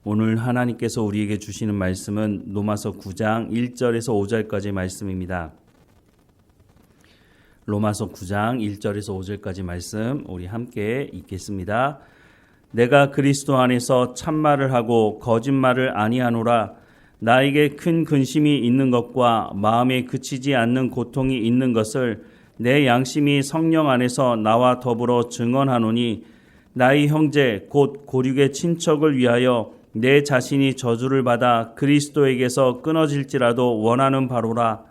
오늘 하나님께서 우리에게 주시는 말씀은 로마서 9장 1절에서 5절까지의 말씀입니다. 로마서 9장 1절에서 5절까지 말씀 우리 함께 읽겠습니다. 내가 그리스도 안에서 참말을 하고 거짓말을 아니하노라. 나에게 큰 근심이 있는 것과 마음에 그치지 않는 고통이 있는 것을 내 양심이 성령 안에서 나와 더불어 증언하노니 나의 형제 곧 고륙의 친척을 위하여 내 자신이 저주를 받아 그리스도에게서 끊어질지라도 원하는 바로라.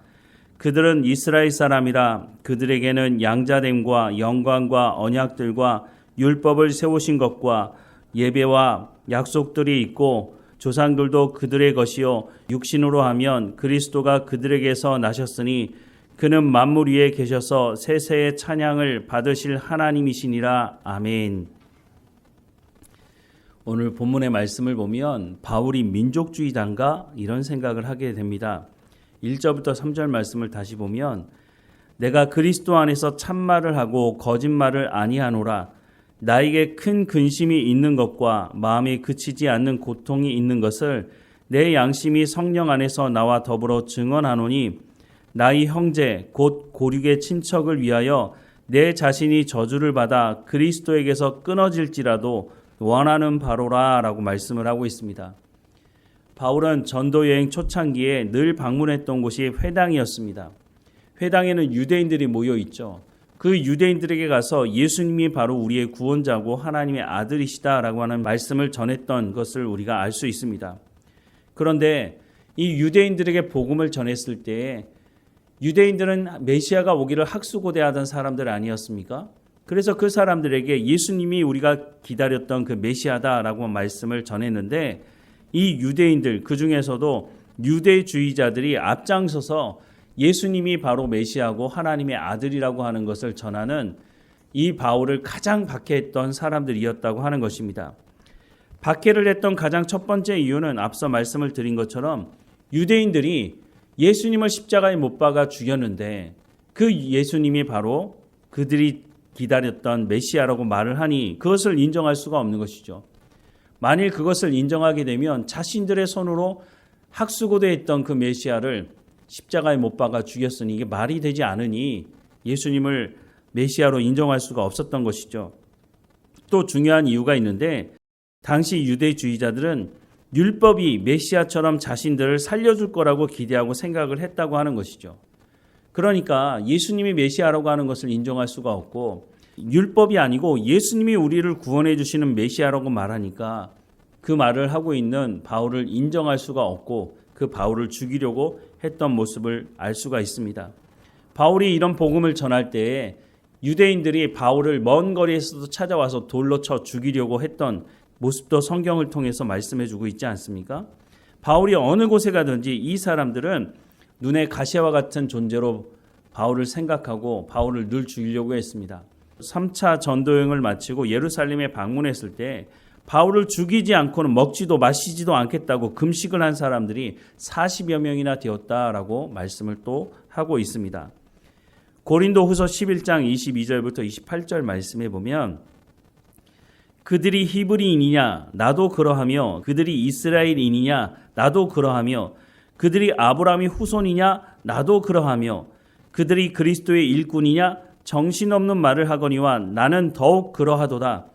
그들은 이스라엘 사람이라. 그들에게는 양자됨과 영광과 언약들과 율법을 세우신 것과 예배와 약속들이 있고 조상들도 그들의 것이요 육신으로 하면 그리스도가 그들에게서 나셨으니 그는 만물 위에 계셔서 세세의 찬양을 받으실 하나님이시니라. 아멘. 오늘 본문의 말씀을 보면 바울이 민족주의자인가 이런 생각을 하게 됩니다. 1절부터 3절 말씀을 다시 보면 내가 그리스도 안에서 참말을 하고 거짓말을 아니하노라. 나에게 큰 근심이 있는 것과 마음에 그치지 않는 고통이 있는 것을 내 양심이 성령 안에서 나와 더불어 증언하노니 나의 형제 곧 고륙의 친척을 위하여 내 자신이 저주를 받아 그리스도에게서 끊어질지라도 원하는 바로라 라고 말씀을 하고 있습니다. 바울은 전도여행 초창기에 늘 방문했던 곳이 회당이었습니다. 회당에는 유대인들이 모여 있죠. 그 유대인들에게 가서 예수님이 바로 우리의 구원자고 하나님의 아들이시다라고 하는 말씀을 전했던 것을 우리가 알 수 있습니다. 그런데 이 유대인들에게 복음을 전했을 때 유대인들은 메시아가 오기를 학수고대하던 사람들 아니었습니까? 그래서 그 사람들에게 예수님이 우리가 기다렸던 그 메시아다라고 말씀을 전했는데 이 유대인들 그 중에서도 유대주의자들이 앞장서서 예수님이 바로 메시아고 하나님의 아들이라고 하는 것을 전하는 이 바울을 가장 박해했던 사람들이었다고 하는 것입니다. 박해를 했던 가장 첫 번째 이유는 앞서 말씀을 드린 것처럼 유대인들이 예수님을 십자가에 못 박아 죽였는데 그 예수님이 바로 그들이 기다렸던 메시아라고 말을 하니 그것을 인정할 수가 없는 것이죠. 만일 그것을 인정하게 되면 자신들의 손으로 학수고대했던 그 메시아를 십자가에 못 박아 죽였으니 이게 말이 되지 않으니 예수님을 메시아로 인정할 수가 없었던 것이죠. 또 중요한 이유가 있는데 당시 유대주의자들은 율법이 메시아처럼 자신들을 살려줄 거라고 기대하고 생각을 했다고 하는 것이죠. 그러니까 예수님이 메시아라고 하는 것을 인정할 수가 없고 율법이 아니고 예수님이 우리를 구원해 주시는 메시아라고 말하니까 그 말을 하고 있는 바울을 인정할 수가 없고 그 바울을 죽이려고 했던 모습을 알 수가 있습니다. 바울이 이런 복음을 전할 때에 유대인들이 바울을 먼 거리에서도 찾아와서 돌로 쳐 죽이려고 했던 모습도 성경을 통해서 말씀해 주고 있지 않습니까? 바울이 어느 곳에 가든지 이 사람들은 눈에 가시와 같은 존재로 바울을 생각하고 바울을 늘 죽이려고 했습니다. 3차 전도여행을 마치고 예루살렘에 방문했을 때 바울을 죽이지 않고는 먹지도 마시지도 않겠다고 금식을 한 사람들이 40여 명이나 되었다라고 말씀을 또 하고 있습니다. 고린도후서 11장 22절부터 28절 말씀에 보면 그들이 히브리인이냐 나도 그러하며 그들이 이스라엘인이냐 나도 그러하며 그들이 아브라함의 후손이냐 나도 그러하며 그들이 그리스도의 일꾼이냐 정신없는 말을 하거니와 나는 더욱 그러하도다.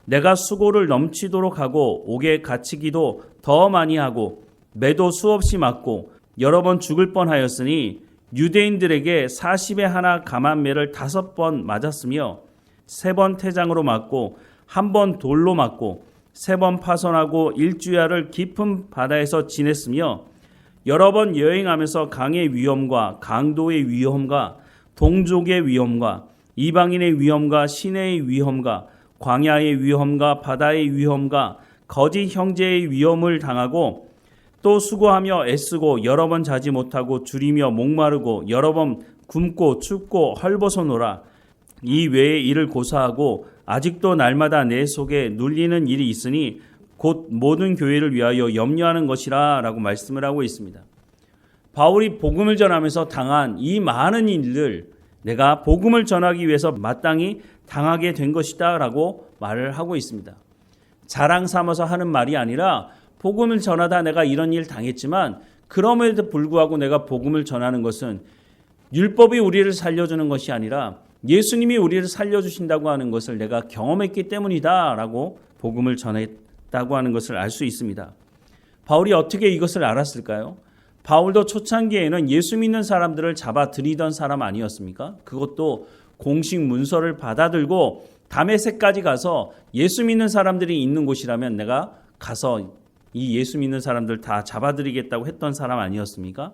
내가 수고를 넘치도록 하고 옥에 갇히기도 더 많이 하고 매도 수없이 맞고 여러 번 죽을 뻔하였으니 유대인들에게 40에 하나 감한매를 5번 맞았으며 3번 태장으로 맞고 1번 돌로 맞고 3번 파손하고 일주야를 깊은 바다에서 지냈으며 여러 번 여행하면서 강의 위험과 강도의 위험과 동족의 위험과 이방인의 위험과 시내의 위험과 광야의 위험과 바다의 위험과 거짓 형제의 위험을 당하고 또 수고하며 애쓰고 여러 번 자지 못하고 줄이며 목마르고 여러 번 굶고 춥고 헐벗어노라. 이 외의 일을 고사하고 아직도 날마다 내 속에 눌리는 일이 있으니 곧 모든 교회를 위하여 염려하는 것이라 라고 말씀을 하고 있습니다. 바울이 복음을 전하면서 당한 이 많은 일들 내가 복음을 전하기 위해서 마땅히 당하게 된 것이다 라고 말을 하고 있습니다. 자랑 삼아서 하는 말이 아니라 복음을 전하다 내가 이런 일 당했지만 그럼에도 불구하고 내가 복음을 전하는 것은 율법이 우리를 살려주는 것이 아니라 예수님이 우리를 살려주신다고 하는 것을 내가 경험했기 때문이다 라고 복음을 전했다고 하는 것을 알 수 있습니다. 바울이 어떻게 이것을 알았을까요? 바울도 초창기에는 예수 믿는 사람들을 잡아들이던 사람 아니었습니까? 그것도 공식 문서를 받아들고 다메섹까지 가서 예수 믿는 사람들이 있는 곳이라면 내가 가서 이 예수 믿는 사람들 다 잡아들이겠다고 했던 사람 아니었습니까?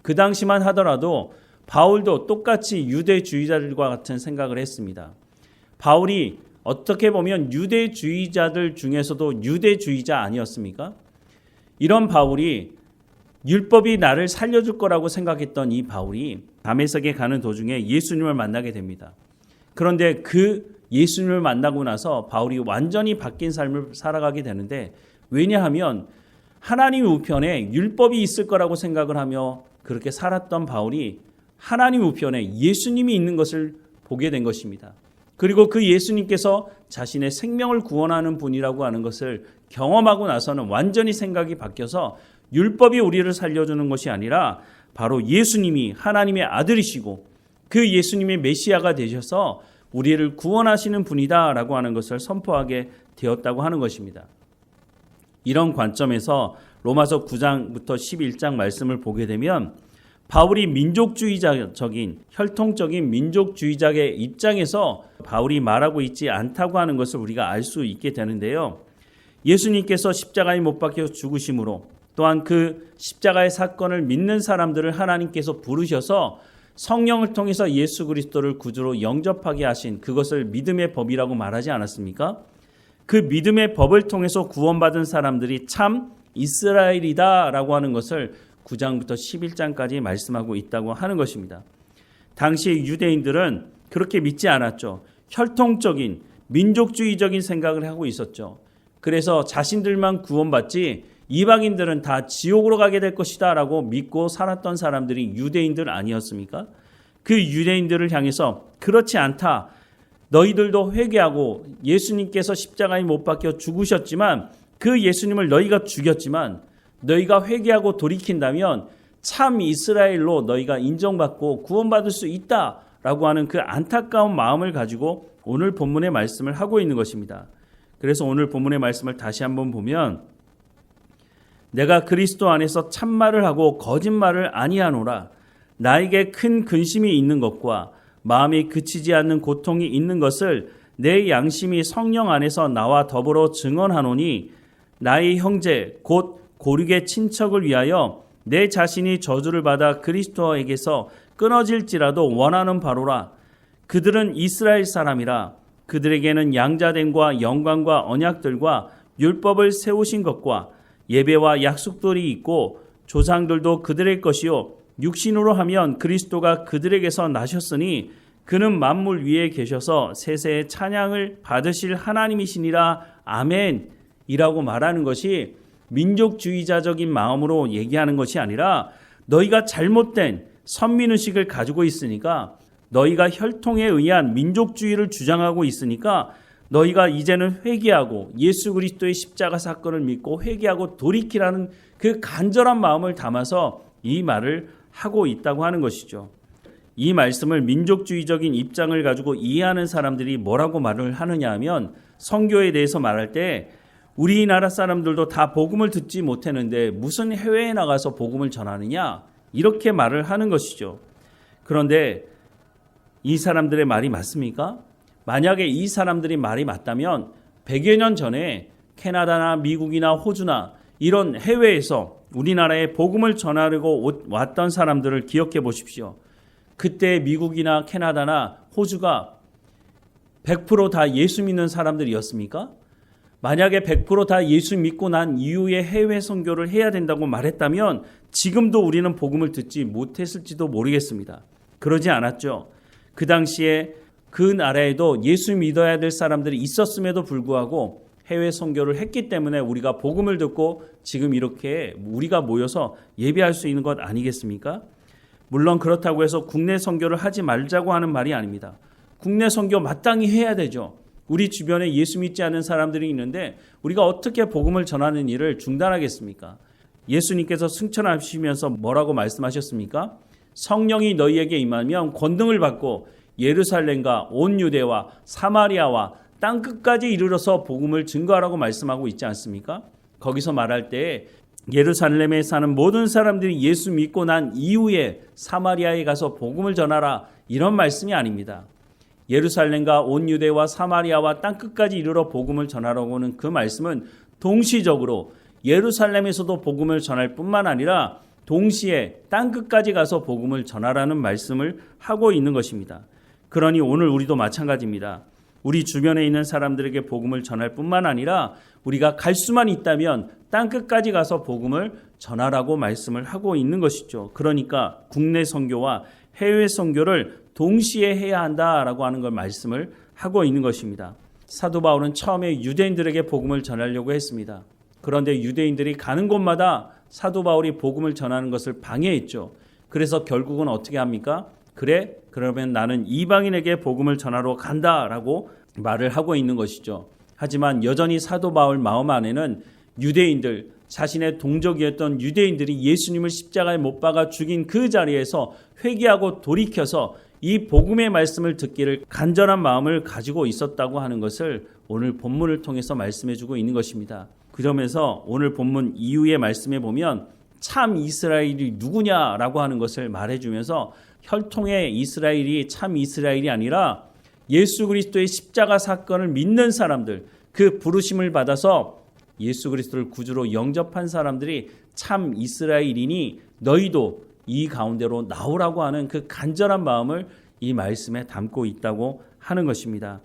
그 당시만 하더라도 바울도 똑같이 유대주의자들과 같은 생각을 했습니다. 바울이 어떻게 보면 유대주의자들 중에서도 유대주의자 아니었습니까? 이런 바울이 율법이 나를 살려줄 거라고 생각했던 이 바울이 다메섹에 가는 도중에 예수님을 만나게 됩니다. 그런데 그 예수님을 만나고 나서 바울이 완전히 바뀐 삶을 살아가게 되는데, 왜냐하면 하나님 우편에 율법이 있을 거라고 생각을 하며 그렇게 살았던 바울이 하나님 우편에 예수님이 있는 것을 보게 된 것입니다. 그리고 그 예수님께서 자신의 생명을 구원하는 분이라고 하는 것을 경험하고 나서는 완전히 생각이 바뀌어서 율법이 우리를 살려주는 것이 아니라 바로 예수님이 하나님의 아들이시고 그 예수님의 메시아가 되셔서 우리를 구원하시는 분이다라고 하는 것을 선포하게 되었다고 하는 것입니다. 이런 관점에서 로마서 9장부터 11장 말씀을 보게 되면 바울이 민족주의자적인 혈통적인 민족주의자의 입장에서 바울이 말하고 있지 않다고 하는 것을 우리가 알 수 있게 되는데요. 예수님께서 십자가에 못 박혀 죽으심으로 또한 그 십자가의 사건을 믿는 사람들을 하나님께서 부르셔서 성령을 통해서 예수 그리스도를 구주로 영접하게 하신 그것을 믿음의 법이라고 말하지 않았습니까? 그 믿음의 법을 통해서 구원받은 사람들이 참 이스라엘이다라고 하는 것을 9장부터 11장까지 말씀하고 있다고 하는 것입니다. 당시 유대인들은 그렇게 믿지 않았죠. 혈통적인 민족주의적인 생각을 하고 있었죠. 그래서 자신들만 구원받지 이방인들은 다 지옥으로 가게 될 것이다 라고 믿고 살았던 사람들이 유대인들 아니었습니까? 그 유대인들을 향해서 그렇지 않다. 너희들도 회개하고 예수님께서 십자가에 못 박혀 죽으셨지만 그 예수님을 너희가 죽였지만 너희가 회개하고 돌이킨다면 참 이스라엘로 너희가 인정받고 구원받을 수 있다라고 하는 그 안타까운 마음을 가지고 오늘 본문의 말씀을 하고 있는 것입니다. 그래서 오늘 본문의 말씀을 다시 한번 보면 내가 그리스도 안에서 참말을 하고 거짓말을 아니하노라. 나에게 큰 근심이 있는 것과 마음이 그치지 않는 고통이 있는 것을 내 양심이 성령 안에서 나와 더불어 증언하노니 나의 형제 곧 고륙의 친척을 위하여 내 자신이 저주를 받아 그리스도에게서 끊어질지라도 원하는 바로라. 그들은 이스라엘 사람이라. 그들에게는 양자됨과 영광과 언약들과 율법을 세우신 것과 예배와 약속들이 있고 조상들도 그들의 것이요 육신으로 하면 그리스도가 그들에게서 나셨으니 그는 만물 위에 계셔서 세세의 찬양을 받으실 하나님이시니라. 아멘 이라고 말하는 것이 민족주의자적인 마음으로 얘기하는 것이 아니라 너희가 잘못된 선민의식을 가지고 있으니까, 너희가 혈통에 의한 민족주의를 주장하고 있으니까 너희가 이제는 회개하고 예수 그리스도의 십자가 사건을 믿고 회개하고 돌이키라는 그 간절한 마음을 담아서 이 말을 하고 있다고 하는 것이죠. 이 말씀을 민족주의적인 입장을 가지고 이해하는 사람들이 뭐라고 말을 하느냐 하면, 선교에 대해서 말할 때 우리나라 사람들도 다 복음을 듣지 못했는데 무슨 해외에 나가서 복음을 전하느냐 이렇게 말을 하는 것이죠. 그런데 이 사람들의 말이 맞습니까? 만약에 이 사람들이 말이 맞다면 100여 년 전에 캐나다나 미국이나 호주나 이런 해외에서 우리나라에 복음을 전하려고 왔던 사람들을 기억해 보십시오. 그때 미국이나 캐나다나 호주가 100% 다 예수 믿는 사람들이었습니까? 만약에 100% 다 예수 믿고 난 이후에 해외 선교를 해야 된다고 말했다면 지금도 우리는 복음을 듣지 못했을지도 모르겠습니다. 그러지 않았죠. 그 당시에 그 나라에도 예수 믿어야 될 사람들이 있었음에도 불구하고 해외 선교를 했기 때문에 우리가 복음을 듣고 지금 이렇게 우리가 모여서 예배할 수 있는 것 아니겠습니까? 물론 그렇다고 해서 국내 선교를 하지 말자고 하는 말이 아닙니다. 국내 선교 마땅히 해야 되죠. 우리 주변에 예수 믿지 않는 사람들이 있는데 우리가 어떻게 복음을 전하는 일을 중단하겠습니까? 예수님께서 승천하시면서 뭐라고 말씀하셨습니까? 성령이 너희에게 임하면 권능을 받고 예루살렘과 온 유대와 사마리아와 땅끝까지 이르러서 복음을 증거하라고 말씀하고 있지 않습니까? 거기서 말할 때 예루살렘에 사는 모든 사람들이 예수 믿고 난 이후에 사마리아에 가서 복음을 전하라, 이런 말씀이 아닙니다. 예루살렘과 온 유대와 사마리아와 땅끝까지 이르러 복음을 전하라고 하는 그 말씀은 동시적으로 예루살렘에서도 복음을 전할 뿐만 아니라 동시에 땅끝까지 가서 복음을 전하라는 말씀을 하고 있는 것입니다. 그러니 오늘 우리도 마찬가지입니다. 우리 주변에 있는 사람들에게 복음을 전할 뿐만 아니라 우리가 갈 수만 있다면 땅끝까지 가서 복음을 전하라고 말씀을 하고 있는 것이죠. 그러니까 국내 선교와 해외 선교를 동시에 해야 한다라고 하는 걸 말씀을 하고 있는 것입니다. 사도 바울은 처음에 유대인들에게 복음을 전하려고 했습니다. 그런데 유대인들이 가는 곳마다 사도 바울이 복음을 전하는 것을 방해했죠. 그래서 결국은 어떻게 합니까? 그래, 그러면 나는 이방인에게 복음을 전하러 간다라고 말을 하고 있는 것이죠. 하지만 여전히 사도 바울 마음 안에는 유대인들, 자신의 동족이었던 유대인들이 예수님을 십자가에 못 박아 죽인 그 자리에서 회개하고 돌이켜서 이 복음의 말씀을 듣기를 간절한 마음을 가지고 있었다고 하는 것을 오늘 본문을 통해서 말씀해주고 있는 것입니다. 그러면서 오늘 본문 이후의 말씀에 보면 참 이스라엘이 누구냐라고 하는 것을 말해주면서 혈통의 이스라엘이 참 이스라엘이 아니라 예수 그리스도의 십자가 사건을 믿는 사람들, 그 부르심을 받아서 예수 그리스도를 구주로 영접한 사람들이 참 이스라엘이니 너희도 이 가운데로 나오라고 하는 그 간절한 마음을 이 말씀에 담고 있다고 하는 것입니다.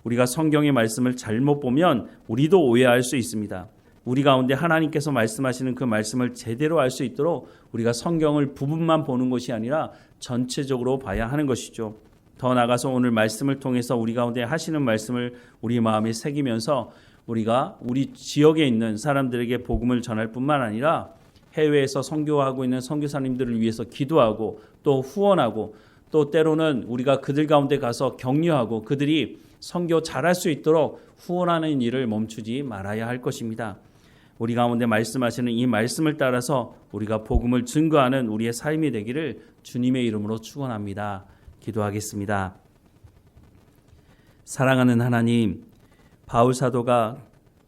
우리가 성경의 말씀을 잘못 보면 우리도 오해할 수 있습니다. 우리 가운데 하나님께서 말씀하시는 그 말씀을 제대로 알 수 있도록 우리가 성경을 부분만 보는 것이 아니라 전체적으로 봐야 하는 것이죠. 더 나아가서 오늘 말씀을 통해서 우리 가운데 하시는 말씀을 우리 마음에 새기면서 우리가 우리 지역에 있는 사람들에게 복음을 전할 뿐만 아니라 해외에서 선교하고 있는 선교사님들을 위해서 기도하고 또 후원하고 또 때로는 우리가 그들 가운데 가서 격려하고 그들이 선교 잘할 수 있도록 후원하는 일을 멈추지 말아야 할 것입니다. 우리 가운데 말씀하시는 이 말씀을 따라서 우리가 복음을 증거하는 우리의 삶이 되기를 주님의 이름으로 축원합니다. 기도하겠습니다. 사랑하는 하나님, 바울 사도가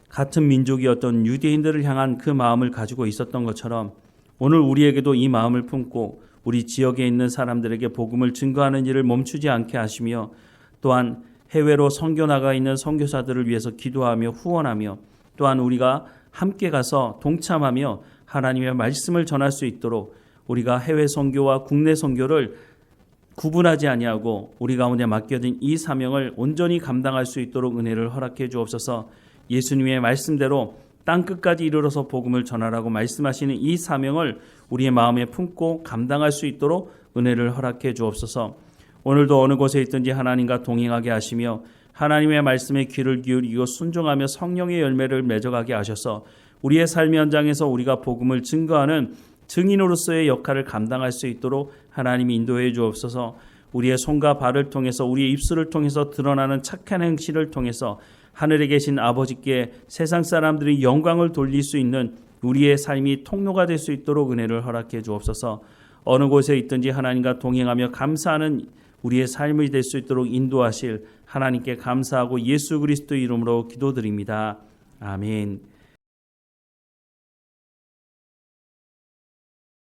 같은 민족이었던 유대인들을 향한 그 마음을 가지고 있었던 것처럼 오늘 우리에게도 이 마음을 품고 우리 지역에 있는 사람들에게 복음을 증거하는 일을 멈추지 않게 하시며 또한 해외로 선교 나가 있는 선교사들을 위해서 기도하며 후원하며 또한 우리가 함께 가서 동참하며 하나님의 말씀을 전할 수 있도록 우리가 해외 선교와 국내 선교를 구분하지 아니하고 우리 가운데 맡겨진 이 사명을 온전히 감당할 수 있도록 은혜를 허락해 주옵소서. 예수님의 말씀대로 땅끝까지 이르러서 복음을 전하라고 말씀하시는 이 사명을 우리의 마음에 품고 감당할 수 있도록 은혜를 허락해 주옵소서. 오늘도 어느 곳에 있든지 하나님과 동행하게 하시며 하나님의 말씀에 귀를 기울이고 순종하며 성령의 열매를 맺어가게 하셔서 우리의 삶의 현장에서 우리가 복음을 증거하는 증인으로서의 역할을 감당할 수 있도록 하나님이 인도해 주옵소서. 우리의 손과 발을 통해서 우리의 입술을 통해서 드러나는 착한 행실을 통해서 하늘에 계신 아버지께 세상 사람들이 영광을 돌릴 수 있는 우리의 삶이 통로가 될 수 있도록 은혜를 허락해 주옵소서. 어느 곳에 있든지 하나님과 동행하며 감사하는 우리의 삶이 될 수 있도록 인도하실 하나님께 감사하고 예수 그리스도 이름으로 기도드립니다. 아멘.